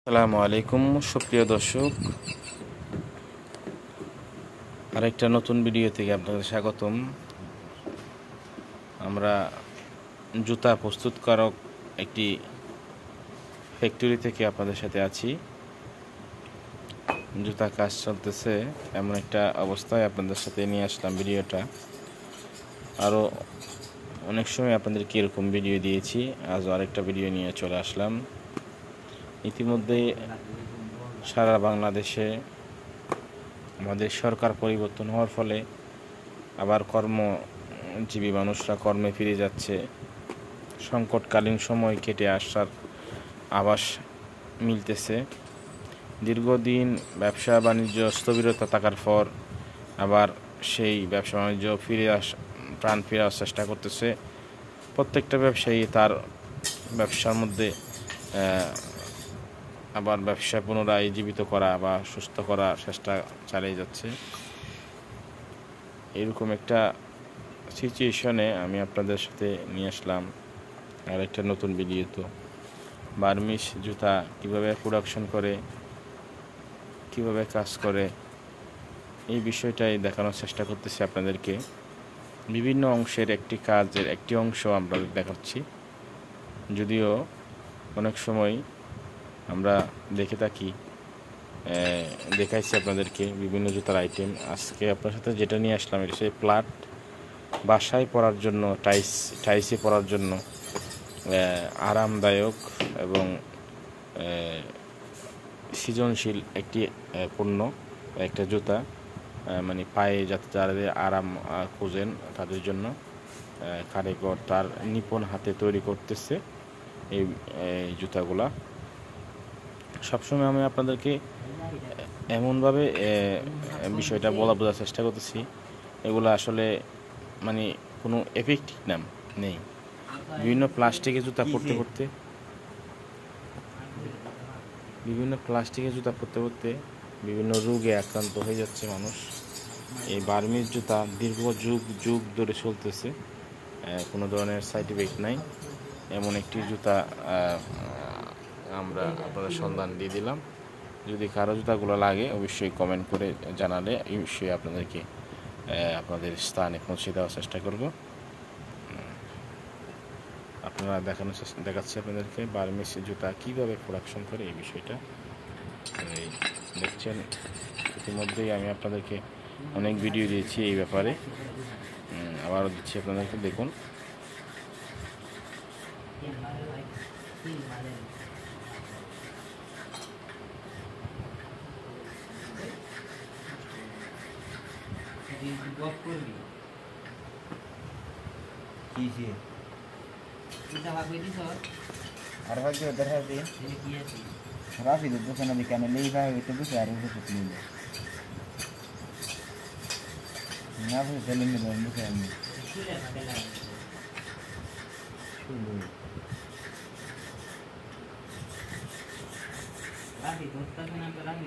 আসসালামু আলাইকুম সুপ্রিয় দর্শক, আরেকটা নতুন ভিডিও থেকে আপনাদের স্বাগতম। আমরা জুতা প্রস্তুতকারক একটি ফ্যাক্টরি থেকে আপনাদের সাথে আছি। জুতা কাজ চলতেছে এমন একটা অবস্থায় আপনাদের সাথে নিয়ে আসলাম ভিডিওটা। আরও অনেক সময় আপনাদেরকে এরকম ভিডিও দিয়েছি, আজও আরেকটা ভিডিও নিয়ে চলে আসলাম। ইতিমধ্যে সারা বাংলাদেশে আমাদের সরকার পরিবর্তন হওয়ার ফলে আবার কর্মজীবী মানুষরা কর্মে ফিরে যাচ্ছে। সংকটকালীন সময় কেটে আসার আভাস মিলতেছে। দীর্ঘদিন ব্যবসা বাণিজ্য স্থবিরতা থাকার পর আবার সেই ব্যবসা বাণিজ্য প্রাণ ফিরে আসার চেষ্টা করতেছে। প্রত্যেকটা ব্যবসায়ী তার ব্যবসার মধ্যে আবার ব্যবসা পুনরায় জীবিত করা বা সুস্থ করার চেষ্টা চালিয়ে যাচ্ছে। এরকম একটা সিচুয়েশনে আমি আপনাদের সাথে নিয়ে আসলাম আর একটা নতুন ভিডিও। তো বার্মিস জুতা কিভাবে প্রোডাকশন করে, কিভাবে কাজ করে, এই বিষয়টাই দেখানোর চেষ্টা করতেছি আপনাদেরকে। বিভিন্ন অংশের একটি কাজের একটি অংশ আমরা দেখাচ্ছি, যদিও অনেক সময় আমরা দেখে থাকি, দেখাইছি আপনাদেরকে বিভিন্ন জুতার আইটেম। আজকে আপনার সাথে যেটা নিয়ে আসলাম এটা সেই প্লাট, বাসায় পরার জন্য, টাইসে পরার জন্য আরামদায়ক এবং সৃজনশীল একটি পণ্য, একটা জুতা, মানে পায়ে যাতে যাদের আরাম খোঁজেন তাদের জন্য কারিগর তার নিপুণ হাতে তৈরি করতেছে এই জুতাগুলা। সবসময় আমি আপনাদেরকে এমনভাবে বিষয়টা বোঝার চেষ্টা করতেছি, এগুলো আসলে মানে কোনো এফেক্টিভ নাম নেই। বিভিন্ন প্লাস্টিকের জুতা পরতে পরতে বিভিন্ন রোগে আক্রান্ত হয়ে যাচ্ছে মানুষ। এই বার্মিজ জুতা দীর্ঘ যুগ ধরে চলতেছে, কোনো ধরনের সাইড এফেক্ট নাই। এমন একটি জুতা আমরা আপনাদের সন্ধান দিয়ে দিলাম। যদি কারো জুতাগুলো লাগে অবশ্যই কমেন্ট করে জানালে অবশ্যই আপনাদেরকে আপনাদের স্থানে পৌঁছে দেওয়ার চেষ্টা করব। আপনারা দেখাচ্ছি আপনাদেরকে বার্মিস জুতা কীভাবে প্রোডাকশন করে এই বিষয়টা। দেখছেন, ইতিমধ্যেই আমি আপনাদেরকে অনেক ভিডিও দিয়েছি এই ব্যাপারে, আবারও দিচ্ছি আপনাদেরকে। দেখুন, রাফিদের দোকানে দোকানে লেখা হইতে বসে আর বসে নিল না বসে চলে নিল বসে আমি রাফি দোস্ত না রাফি